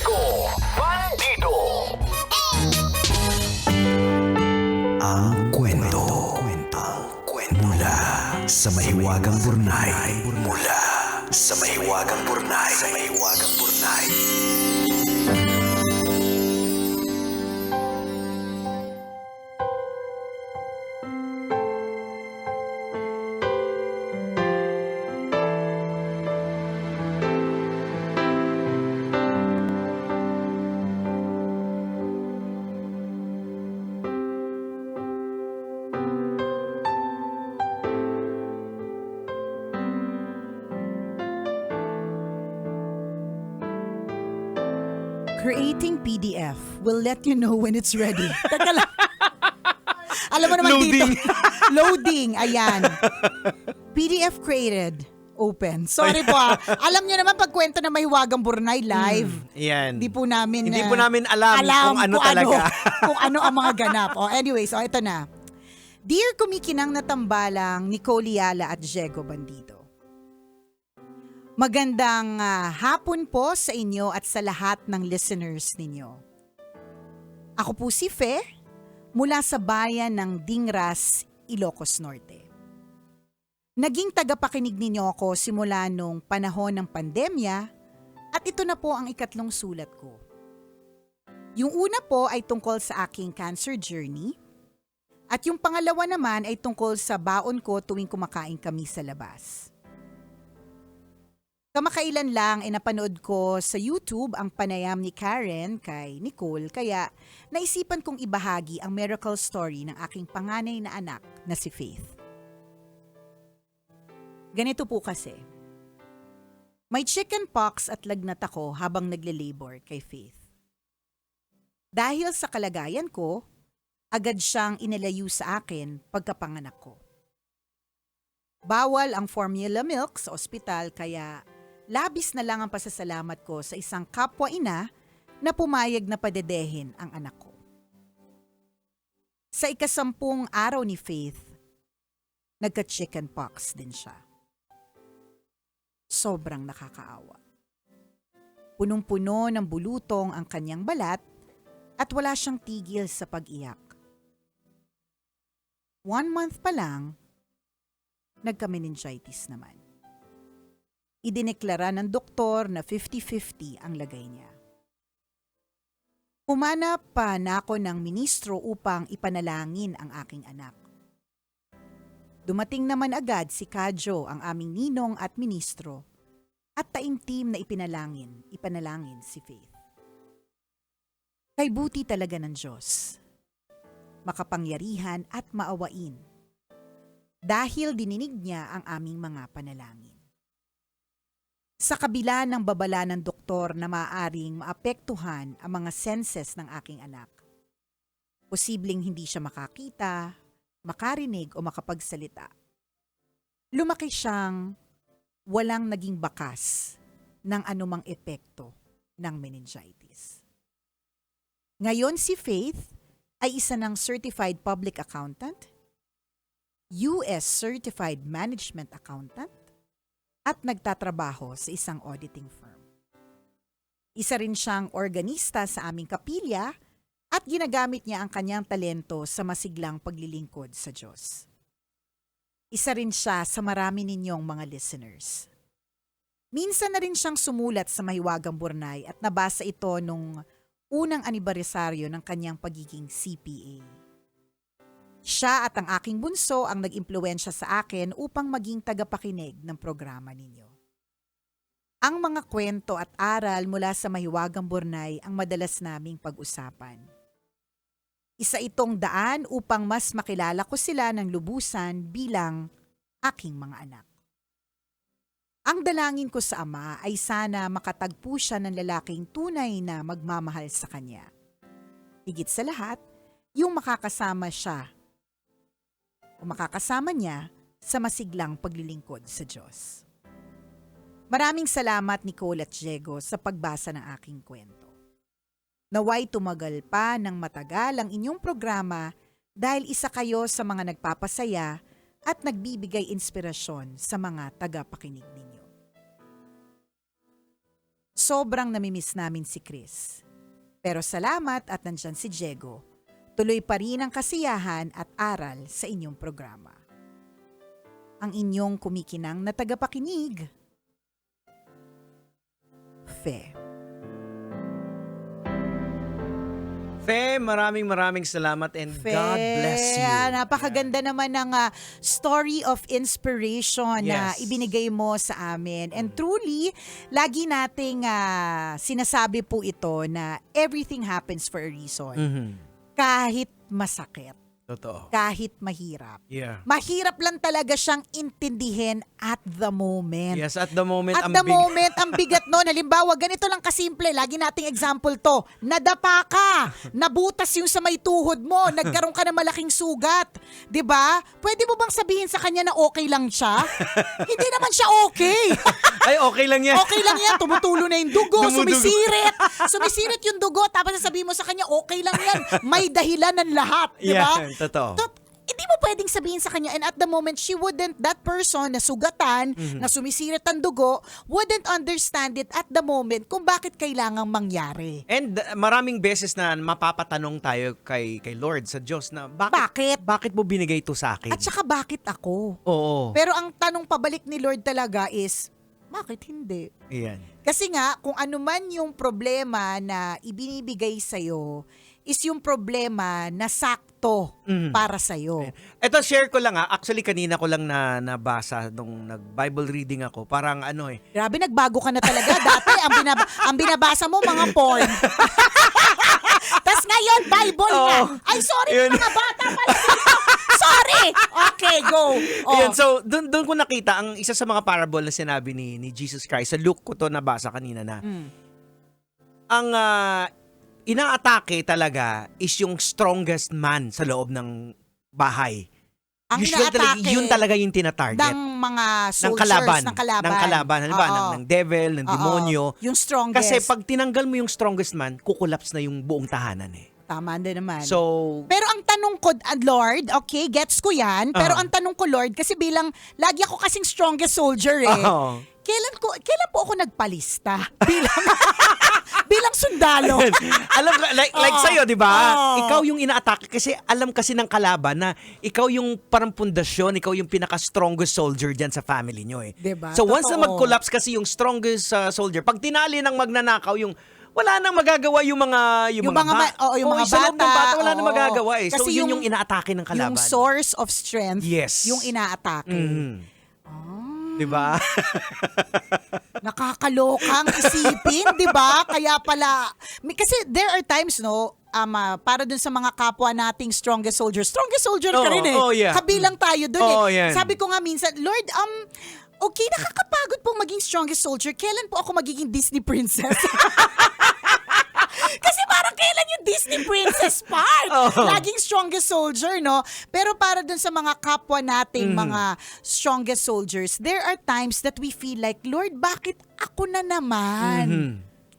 Diego Bandido. Ang kwento. Mula sa mahiwagang Burnay. Mula sa mahiwagang Burnay. Creating PDF will let you know when it's ready. Teka lang. Alam mo naman Loading. dito. Loading. Ayan. PDF created. Open. Sorry po Alam nyo naman pag kwento na Mahiwagang Burnay live. Yan. Hindi po namin alam kung ano talaga. kung ano ang mga ganap. Anyways, ito na. Dear kumikinang na tambalang Nicole Yala at Diego Bandido. Magandang hapon po sa inyo at sa lahat ng listeners ninyo. Ako po si Fe, mula sa bayan ng Dingras, Ilocos Norte. Naging tagapakinig ninyo ako simula nung panahon ng pandemya at ito na po ang ikatlong sulat ko. Yung una po ay tungkol sa aking cancer journey at yung pangalawa naman ay tungkol sa baon ko tuwing kumakain kami sa labas. Kamakailan lang ay napanood ko sa YouTube ang panayam ni Karen kay Nicole kaya naisipan kong ibahagi ang miracle story ng aking panganay na anak na si Faith. Ganito po kasi. May chicken pox at lagnat ako habang nagle-labor kay Faith. Dahil sa kalagayan ko, agad siyang inalayo sa akin pagkapanganak ko. Bawal ang formula milk sa ospital kaya labis na lang ang pasasalamat ko sa isang kapwa-ina na pumayag na padedehin ang anak ko. Sa ikasampung araw ni Faith, nagka-chicken pox din siya. Sobrang nakakaawa. Punong-puno ng bulutong ang kanyang balat at wala siyang tigil sa pag-iyak. 1 month pa lang, nagka-meningitis naman. Idineklara ng doktor na 50-50 ang lagay niya. Humanap pa na ako ng ministro upang ipanalangin ang aking anak. Dumating naman agad si Kadjo, ang aming ninong at ministro, at taimtim na ipanalangin si Faith. Kay buti talaga ng Diyos, makapangyarihan at maawain, dahil dininig niya ang aming mga panalangin. Sa kabila ng babala ng doktor na maaaring maapektuhan ang mga senses ng aking anak, posibleng hindi siya makakita, makarinig o makapagsalita. Lumaki siyang walang naging bakas ng anumang epekto ng meningitis. Ngayon si Faith ay isa ng Certified Public Accountant, US Certified Management Accountant, at nagtatrabaho sa isang auditing firm. Isa rin siyang organista sa aming kapilya at ginagamit niya ang kanyang talento sa masiglang paglilingkod sa Diyos. Isa rin siya sa marami ninyong mga listeners. Minsan na rin siyang sumulat sa Mahiwagang Burnay at nabasa ito nung unang anibersaryo ng kanyang pagiging CPA. Siya at ang aking bunso ang nag-impluwensya sa akin upang maging tagapakinig ng programa ninyo. Ang mga kwento at aral mula sa Mahiwagang Burnay ang madalas naming pag-usapan. Isa itong daan upang mas makilala ko sila ng lubusan bilang aking mga anak. Ang dalangin ko sa Ama ay sana makatagpo siya ng lalaking tunay na magmamahal sa kanya. Higit sa lahat, yung makakasama niya sa masiglang paglilingkod sa Diyos. Maraming salamat Nicole at Diego sa pagbasa ng aking kwento. Naway tumagal pa ng matagal ang inyong programa dahil isa kayo sa mga nagpapasaya at nagbibigay inspirasyon sa mga tagapakinig ninyo. sobrang namimiss namin si Chris. Pero salamat at nandyan si Diego. Tuloy pa rin ang kasiyahan at aral sa inyong programa. Ang inyong kumikinang na tagapakinig, Fe. Fe, maraming salamat and Fe, God bless you. Napakaganda naman ng story of inspiration na Yes. ibinigay mo sa amin. And truly, lagi nating sinasabi po ito na everything happens for a reason. Mhm. Kahit masakit, Totoo. kahit mahirap. Yeah. Mahirap lang talaga siyang intindihin at the moment. Yes, at the moment, At the moment, ang bigat nun. Halimbawa, ganito lang kasimple. Lagi nating example to. Nadapa ka. Nabutas yung sa may tuhod mo. Nagkaroon ka ng malaking sugat. 'Di ba? Pwede mo bang sabihin sa kanya na okay lang siya? Hindi naman siya okay. Ay, okay lang yan. Okay lang yan. Tumutulo na yung dugo. Dumudugo. Sumisirit. Sumisirit yung dugo. Tapos sasabihin mo sa kanya, okay lang yan. May dahilan ng lahat. 'Di ba? Yeah, totoo. Hindi mo pwedeng sabihin sa kanya, and at the moment, that person na sugatan, na sumisirit ang dugo, wouldn't understand it at the moment kung bakit kailangang mangyari. And maraming beses na mapapatanong tayo kay Lord, sa Diyos, na Bakit? bakit mo binigay ito sa akin? At saka bakit ako? Oo. Pero ang tanong pabalik ni Lord talaga is, bakit hindi? Ayan. Kasi nga, kung ano man yung problema na ibinibigay sa'yo, is yung problema na sakto para sa'yo. Ito, share ko lang actually kanina ko lang nabasa nung nag-Bible reading ako. Parang Grabe, nagbago ka na talaga. Dati, ang binabasa mo, mga porn. Tas ngayon, Bible na. Ay, sorry, Yun. mga bata pala dito. Sorry. Okay, go. Ayan, so doon ko nakita ang isa sa mga parable na sinabi ni Jesus Christ. Sa Luke ko to nabasa kanina na ang inaatake talaga is yung strongest man sa loob ng bahay. Ang Usually inaatake yun talaga yung tinatarget. ng mga soldiers, ng kalaban. ng kalaban. Ng kalaban. Halimbawa, Oo. ng devil, ng Oo. demonyo. Yung strongest. Kasi pag tinanggal mo yung strongest man, kukulaps na yung buong tahanan eh. Tama din naman. So, Pero ang tanong ko, Lord, okay, gets ko yan. Pero ang tanong ko, Lord, kasi bilang, lagi ako kasing strongest soldier eh. Oo. Kailan po ako nagpalista? Bilang sundalo. alam ko, like sa'yo, di ba? Oo. Ikaw yung inaatake kasi alam kasi ng kalaban na ikaw yung parang pundasyon, ikaw yung pinaka-strongest soldier dyan sa family nyo eh. Diba? So once na Totoo. mag-collapse kasi yung strongest soldier, pag tinali ng magnanakaw yung wala nang magagawa yung mga Yung mga sa loob ng bata wala nang oo. magagawa eh. So Kasi yun yung inaatake ng kalaban. Yung source of strength, Yes. yung inaatake. Mhm. Di ba? Nakakalokang isipin, di ba? Kaya pala, kasi there are times, no, para dun sa mga kapwa nating strongest soldier ka rin eh. Oh, yeah. Kabilang tayo dun Oh, eh. yan. Sabi ko nga minsan, Lord, okay, nakakapagod pong maging strongest soldier. Kailan po ako magiging Disney princess? Kasi parang kailan yung Disney princess part? Laging strongest soldier, no? Pero para dun sa mga kapwa nating mga strongest soldiers, there are times that we feel like, Lord, bakit ako na naman?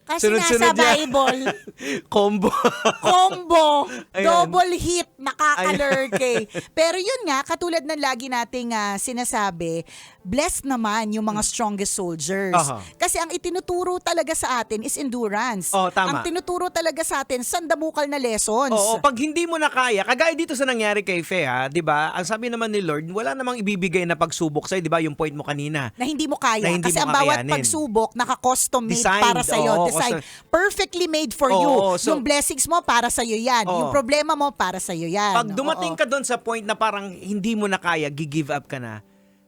Kasi Sunod-sunod nasa yan. Bible, Combo. combo, Ayan. double hit, nakakalurke. Pero yun nga, katulad ng lagi nating sinasabi, blessed naman yung mga strongest soldiers. Aha. Kasi ang itinuturo talaga sa atin is endurance. Oh, tama. Ang tinuturo talaga sa atin, sandamukal na lessons. Oo, pag hindi mo na kaya, kagaya dito sa nangyari kay Fe, di ba? Ang sabi naman ni Lord, wala namang ibibigay na pagsubok sa'yo, di ba? Yung point mo kanina. Na hindi mo kaya. Na hindi Kasi mo ang bawat kakayanin. pagsubok, naka-custom made Designed, para sa'yo. oo, Designed. custom. Perfectly made for Oo, you. so- Yung blessings mo, para sa'yo yan. Oo. Yung problema mo, para sa'yo yan. Pag dumating Oo. ka doon sa point na parang hindi mo na kaya, give up ka na,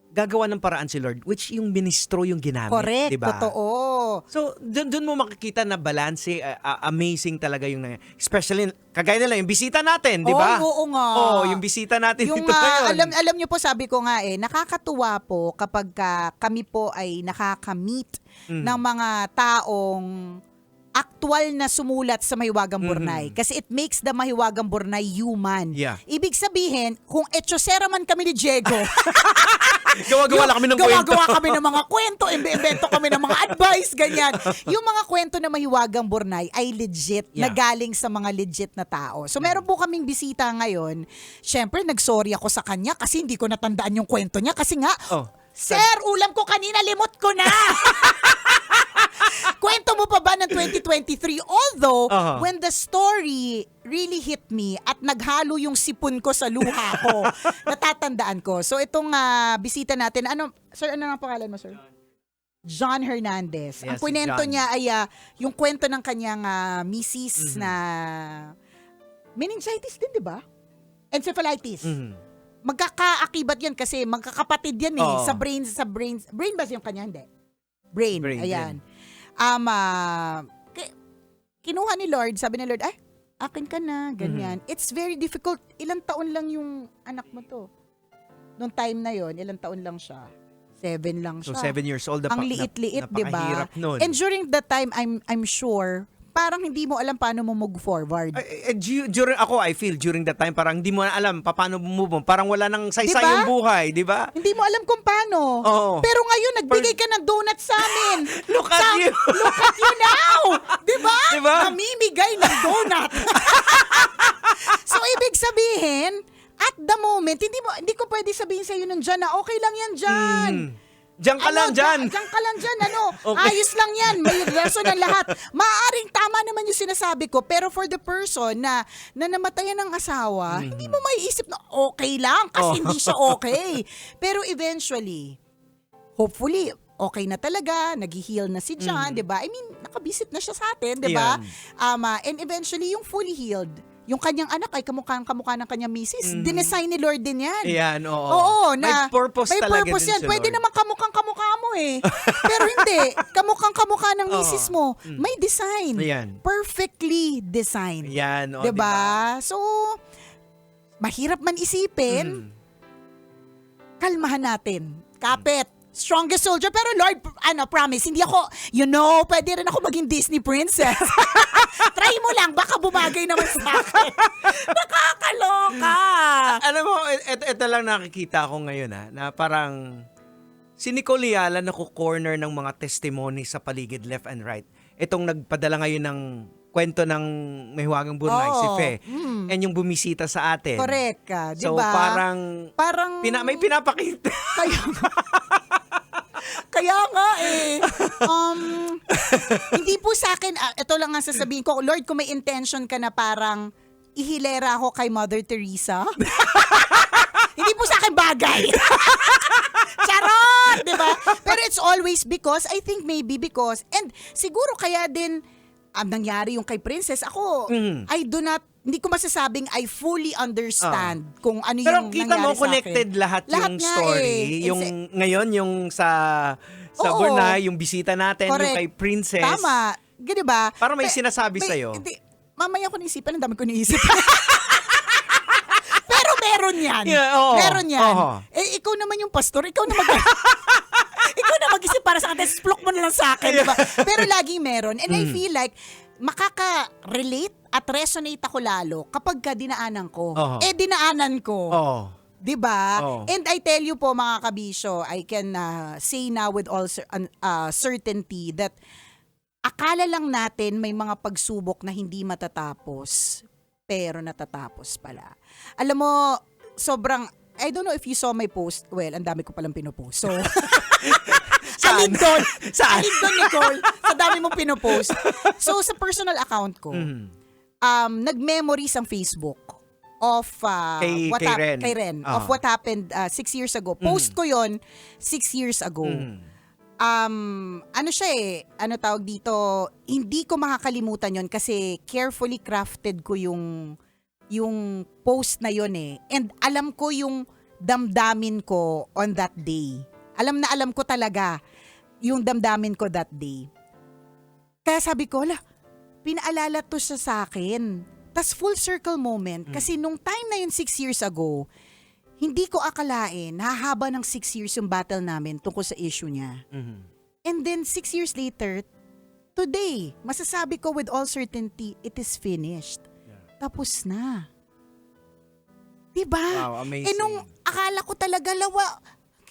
gagawa ng paraan si Lord, which yung ministro yung ginamit. Correct, di ba? totoo. So, doon mo makikita na balance, amazing talaga yung, especially, kagaya nila, yung bisita natin, di ba? Oo nga. Yung bisita natin Yung dito ngayon. alam niyo po, sabi ko nga nakakatuwa po kapag kami po ay nakaka-meet ng mga taong aktual na sumulat sa Mahiwagang Burnay. Kasi it makes the Mahiwagang Burnay human. Yeah. Ibig sabihin, kung etchosera man kami ni Diego, Gawa-gawa lang kami ng kwento. gawa-gawa kami ng mga kwento, imbento kami ng mga advice, ganyan. Yung mga kwento na Mahiwagang Burnay ay legit, na Yeah. galing sa mga legit na tao. So meron po kaming bisita ngayon. Syempre, nagsorry ako sa kanya kasi hindi ko natandaan yung kwento niya. Kasi nga, Oh. Sir, ulam ko kanina, limot ko na. kwento mo pa ba ng 2023? Although, Uh-huh. when the story really hit me at naghalo yung sipon ko sa luha ko, natatandaan ko. So, itong bisita natin, sir, ano ang pangalan mo, sir? John Hernandez. Ang Yes, si kwento John. niya ay yung kwento ng kanyang misis na meningitis din, di ba? Encephalitis. Magkakaakibat yan kasi magkakapatid yan Oo. sa brain ba yung kanya? Hindi. Brain. Brain, Ayan. Kinuha ni Lord, sabi ni Lord, akin ka na, ganyan. It's very difficult. Ilang taon lang yung anak mo to. Noong time na yon, ilang taon lang siya. 7 lang So, siya. 7 years old. Ang liit-liit, di ba? Napakahirap nun. And during that time, I'm sure, parang hindi mo alam paano mo move forward. During that time, parang hindi mo na alam paano move on. Parang wala nang saysay Diba? yung buhay, di ba? Hindi mo alam kung paano. Oo. Pero ngayon, nagbigay ka ng donut sa amin. Look at you! Look at you now! Diba? Diba? Namimigay ng donut. So, ibig sabihin, at the moment, hindi ko pwede sabihin sa'yo nun dyan na okay lang yan dyan. Diyan ka lang, dyan. Diyan ka lang dyan, Okay. Ayos lang yan, may rason ng lahat. Maaaring tama naman yung sinasabi ko, pero for the person na namatayan ng asawa, hindi mo maiisip na okay lang kasi hindi siya okay. Pero eventually, hopefully, okay na talaga, nag-heal na si John, di ba? I mean, nakabisit na siya sa atin, di ba? And eventually, yung fully healed, yung kanyang anak ay kamukha ng kanyang misis. Dinesign ni Lord din yan. Ayan, oo. Oo, may purpose talaga din yan. si Pwede Lord. naman kamukhang-kamukha mo eh. Pero hindi. Kamukhang-kamukha ng misis mo. May design. Ayan. Perfectly designed. Ayan, o, Diba? So, mahirap man isipin, kalmahan natin. Kapit. Strongest soldier. Pero Lord, promise, hindi ako, pwede rin ako maging Disney princess. Try mo lang, baka bumagay naman sa akin. Nakakaloka. Alam mo, ito lang nakikita ko ngayon na parang si Nicole Yala naku-corner ng mga testimony sa paligid left and right. Itong nagpadala ngayon ng kwento ng May Hiwagang Burnay, si Fe. And yung bumisita sa atin. Correct ka, di So ba? parang may pinapakita. Kaya nga hindi po sa akin, ito lang ang sasabihin ko, Lord, kung may intention ka na parang ihilera ako kay Mother Teresa, hindi po sa akin bagay. Charot! Diba? Pero it's always because, I think maybe because, and siguro kaya din, nangyari yung kay Princess, ako, hindi ko masasabing I fully understand kung ano Pero yung kita nangyari mo sa connected akin. lahat yung nga story. Yung ngayon, yung sa Oo. Burnay, yung bisita natin, Correct. yung kay Princess. Tama. Di ba? Para may sinasabi sa'yo. Mamaya ko naisipan, ang dami ko naisip. Pero meron yan. Yeah, oo. Meron yan. Oo. Ikaw naman yung pastor, ikaw na ikaw na mag-isip para sa akin, splok mo na lang sa akin. Diba? Pero laging meron. And I feel like, makaka-relate at resonate ako lalo kapag ka dinaanan ko. Dinaanan ko. Oo. Diba? Oh. And I tell you po mga kabisyo, I can say now with all certainty that akala lang natin may mga pagsubok na hindi matatapos, pero natatapos pala. Alam mo, sobrang, I don't know if you saw my post. Well, ang dami ko palang pinopost. So, Saan? Saan? Alin doon, Nicole? Sa dami mong pinopost. So, sa personal account ko, nag-memories ang Facebook of Kay Ren. of what happened 6 years ago. Post ko yon 6 years ago. Ano siya ano tawag dito, hindi ko makakalimutan yon kasi carefully crafted ko yung post na yon and alam ko yung damdamin ko on that day. Alam ko talaga yung damdamin ko that day. Kaya sabi ko, pinaalala to siya sa akin. Tas full circle moment kasi nung time na yun 6 years ago, hindi ko akalain hahaba ng 6 years yung battle namin tungkol sa issue niya. And then 6 years later, today, masasabi ko with all certainty, it is finished. Tapos na. Diba? Wow, amazing. Nung akala ko talaga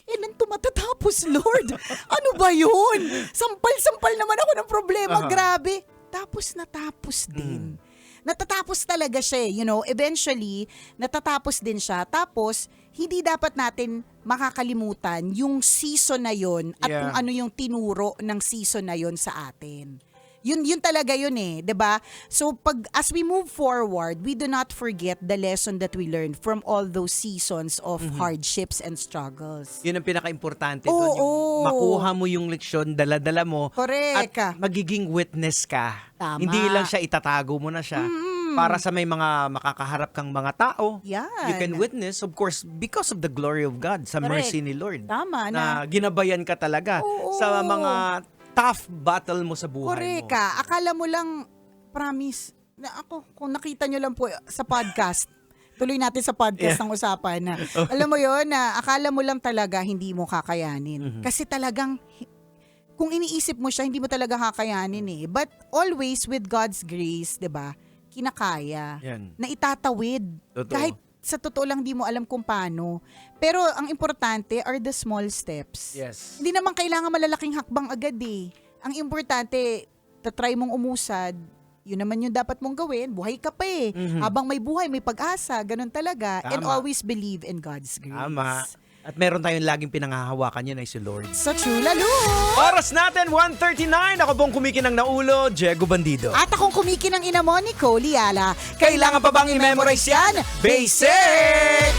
kailan to matatapos, Lord? Ano ba yun? Sampal-sampal naman ako ng problema. Grabe. Tapos natapos din. natatapos talaga siya, eventually, natatapos din siya. Tapos, hindi dapat natin makakalimutan yung season na yon at Yeah. kung ano yung tinuro ng season na yon sa atin. Yun talaga yun 'di ba? So as we move forward, we do not forget the lesson that we learned from all those seasons of hardships and struggles. Yun ang pinaka-importante Oo, doon. Yung oo. makuha mo yung leksyon, dala-dala mo. Correct. At magiging witness ka. Tama. Hindi lang siya itatago mo na siya. Para sa may mga makakaharap kang mga tao. Yan. You can witness, of course, because of the glory of God, sa Correct. mercy ni Lord. Tama Na ginabayan ka talaga Oo. sa mga tough battle mo sa buhay Correct mo. ka. Akala mo lang, promise, na ako, kung nakita nyo lang po sa podcast, tuloy natin sa podcast ng usapan na, alam mo yon na akala mo lang talaga hindi mo kakayanin. Kasi talagang, kung iniisip mo siya, hindi mo talaga kakayanin But always with God's grace, 'di ba? Kinakaya. Yan. Na itatawid. Totoo. Kahit sa totoo lang di mo alam kung paano. Pero ang importante are the small steps. Yes. Hindi naman kailangan malalaking hakbang agad Ang importante, tatry mong umusad, yun naman yung dapat mong gawin, buhay ka pa Habang may buhay, may pag-asa, ganun talaga. And Tama. always believe in God's grace. Tama. At meron tayong laging pinanghahawakan yan ay si Lord. So true, lalo! Oras natin, 1:39. Ako pong kumikinang naulo, Diego Bandido. At akong kumikinang ina mo, Nicole Liala. Kailangan pa bang i-memorize yan? Basic!